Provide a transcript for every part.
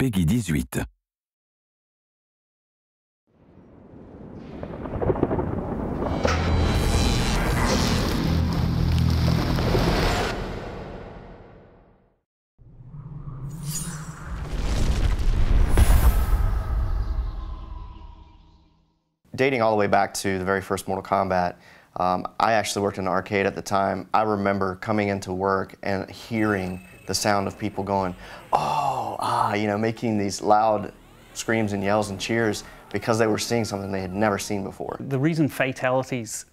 Peggy 18. Dating all the way back to the very first Mortal Kombat, I actually worked in an arcade at the time. I remember coming into work and hearing the sound of people going, oh, ah, you know, making these loud screams and yells and cheers because they were seeing something they had never seen before. The reason fatalities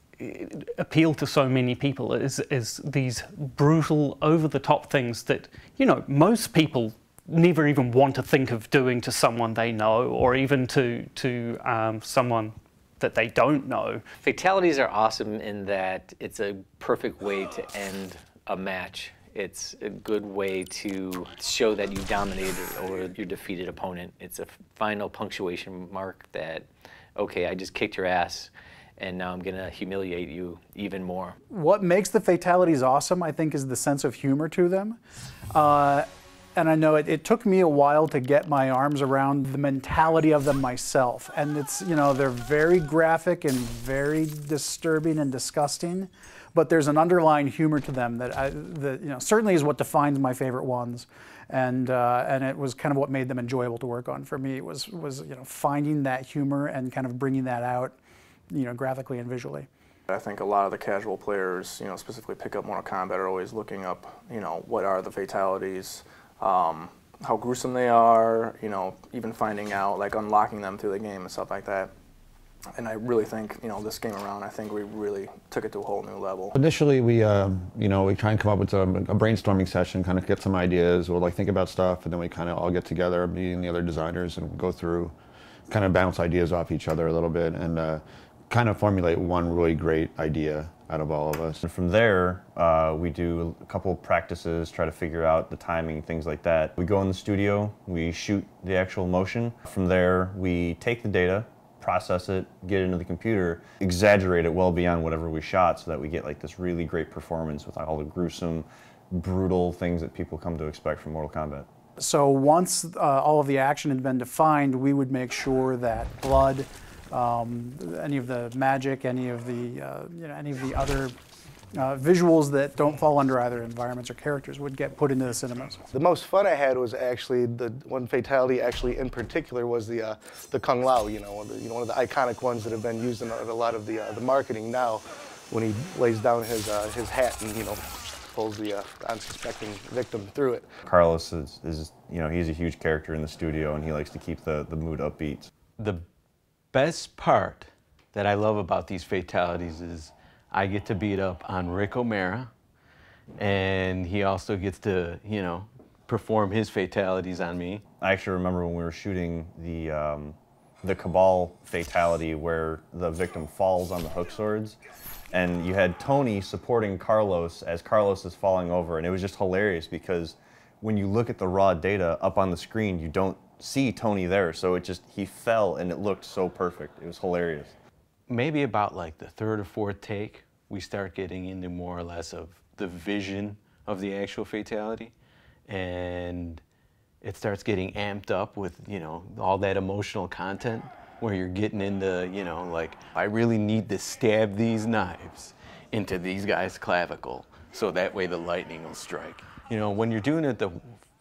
appeal to so many people is these brutal, over-the-top things that, you know, most people never even want to think of doing to someone they know, or even to someone that they don't know. Fatalities are awesome in that it's a perfect way to end a match. It's a good way to show that you dominated over your defeated opponent. It's a final punctuation mark that, okay, I just kicked your ass, and now I'm gonna humiliate you even more. What makes the fatalities awesome, I think, is the sense of humor to them. And I know it took me a while to get my arms around the mentality of them myself. And it's, you know, they're very graphic and very disturbing and disgusting, but there's an underlying humor to them that, you know, certainly is what defines my favorite ones. And it was kind of what made them enjoyable to work on for me, was you know, finding that humor and kind of bringing that out, you know, graphically and visually. I think a lot of the casual players, you know, specifically pick up Mortal Kombat, are always looking up, you know, what are the fatalities, how gruesome they are, you know, even finding out, like unlocking them through the game and stuff like that. And I really think, you know, this game around, I think we really took it to a whole new level. Initially, we, you know, we try and come up with a brainstorming session, kind of get some ideas. We'll like think about stuff, and then we kind of all get together, me and the other designers, and go through, kind of bounce ideas off each other a little bit, and kind of formulate one really great idea out of all of us. And from there, we do a couple of practices, try to figure out the timing, things like that. We go in the studio, we shoot the actual motion. From there, we take the data, process it, get it into the computer, exaggerate it well beyond whatever we shot so that we get like this really great performance with all the gruesome, brutal things that people come to expect from Mortal Kombat. So once all of the action had been defined, we would make sure that blood, any of the magic, any of the you know, any of the other visuals that don't fall under either environments or characters would get put into the cinemas. The most fun I had was actually the one fatality. Actually, in particular, was the Kung Lao. You know, one of the iconic ones that have been used in a lot of the marketing now. When he lays down his hat and, you know, pulls the unsuspecting victim through it. Carlos is you know, he's a huge character in the studio, and he likes to keep the mood upbeat. The best part that I love about these fatalities is I get to beat up on Rick O'Mara, and he also gets to, you know, perform his fatalities on me. I actually remember when we were shooting the Cabal fatality where the victim falls on the hook swords, and you had Tony supporting Carlos as Carlos is falling over, and it was just hilarious because when you look at the raw data up on the screen, you don't see Tony there, so it just, he fell and it looked so perfect. It was hilarious. Maybe about like the third or fourth take, we start getting into more or less of the vision of the actual fatality, and it starts getting amped up with, you know, all that emotional content where you're getting into, you know, like, I really need to stab these knives into these guys' clavicle so that way the lightning will strike. You know, when you're doing it the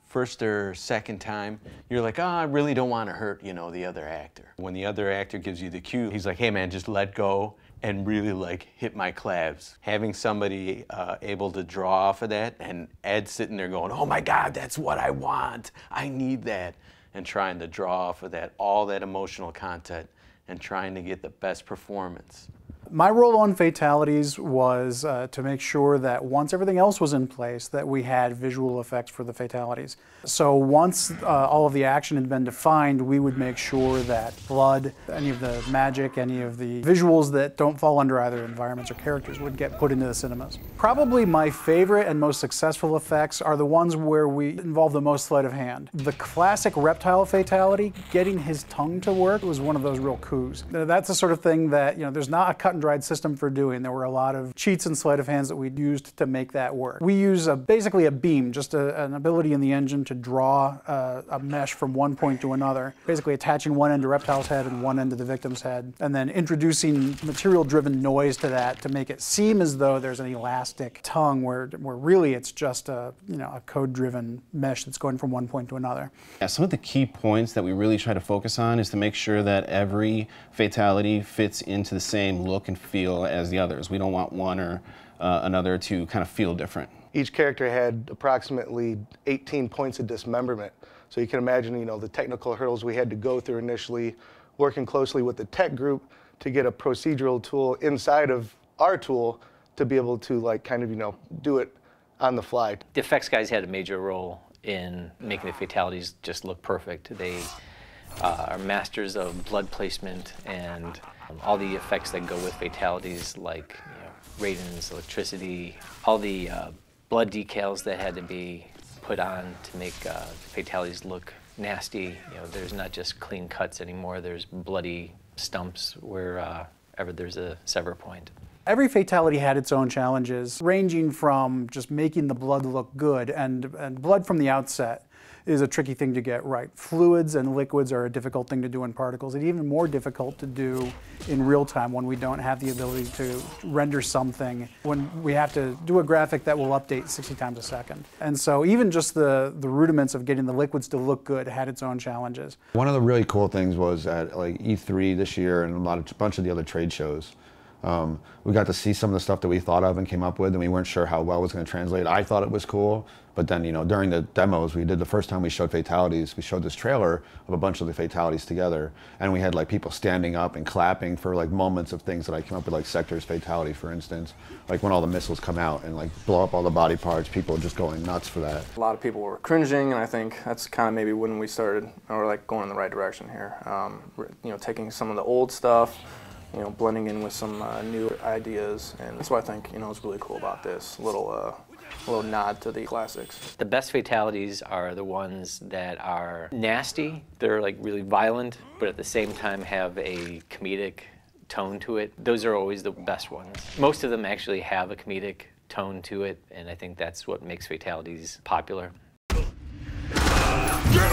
first or second time, you're like, oh, I really don't want to hurt, you know, the other actor. When the other actor gives you the cue, he's like, hey man, just let go and really like hit my clavs. Having somebody able to draw off of that, and Ed sitting there going, oh my God, that's what I want, I need that, and trying to draw off of that, all that emotional content, and trying to get the best performance. My role on fatalities was to make sure that once everything else was in place, that we had visual effects for the fatalities. So once all of the action had been defined, we would make sure that blood, any of the magic, any of the visuals that don't fall under either environments or characters would get put into the cinemas. Probably my favorite and most successful effects are the ones where we involve the most sleight of hand. The classic reptile fatality, getting his tongue to work, was one of those real coups. That's the sort of thing that, you know, there's not a cut and and dried system for doing. There were a lot of cheats and sleight of hands that we used to make that work. We use basically a beam, just an ability in the engine to draw a mesh from one point to another, basically attaching one end to Reptile's head and one end to the victim's head, and then introducing material-driven noise to that to make it seem as though there's an elastic tongue where really it's just a code-driven mesh that's going from one point to another. Yeah, some of the key points that we really try to focus on is to make sure that every fatality fits into the same look and feel as the others. We don't want one or another to kind of feel different. Each character had approximately 18 points of dismemberment. So you can imagine, the technical hurdles we had to go through initially, working closely with the tech group to get a procedural tool inside of our tool to be able to do it on the fly. The effects guys had a major role in making the fatalities just look perfect. They are masters of blood placement and all the effects that go with fatalities, like radons, electricity, all the blood decals that had to be put on to make fatalities look nasty. There's not just clean cuts anymore. There's bloody stumps wherever there's a sever point. Every fatality had its own challenges, ranging from just making the blood look good, and blood from the outset is a tricky thing to get right. Fluids and liquids are a difficult thing to do in particles, and even more difficult to do in real time when we don't have the ability to render something, when we have to do a graphic that will update 60 times a second. And so even just the rudiments of getting the liquids to look good had its own challenges. One of the really cool things was at E3 this year and a bunch of the other trade shows, we got to see some of the stuff that we thought of and came up with, and we weren't sure how well it was going to translate. I thought it was cool, but then during the demos we did, the first time we showed fatalities, we showed this trailer of a bunch of the fatalities together, and we had people standing up and clapping for moments of things that I came up with, like Sector's fatality, for instance, when all the missiles come out and blow up all the body parts, people just going nuts for that. A lot of people were cringing, and I think that's kind of maybe when we started, or going in the right direction here. Taking some of the old stuff, blending in with some new ideas, and that's what I think is really cool about this little nod to the classics. The best fatalities are the ones that are nasty. They're really violent, but at the same time have a comedic tone to it. Those are always the best ones. Most of them actually have a comedic tone to it, and I think that's what makes fatalities popular. Get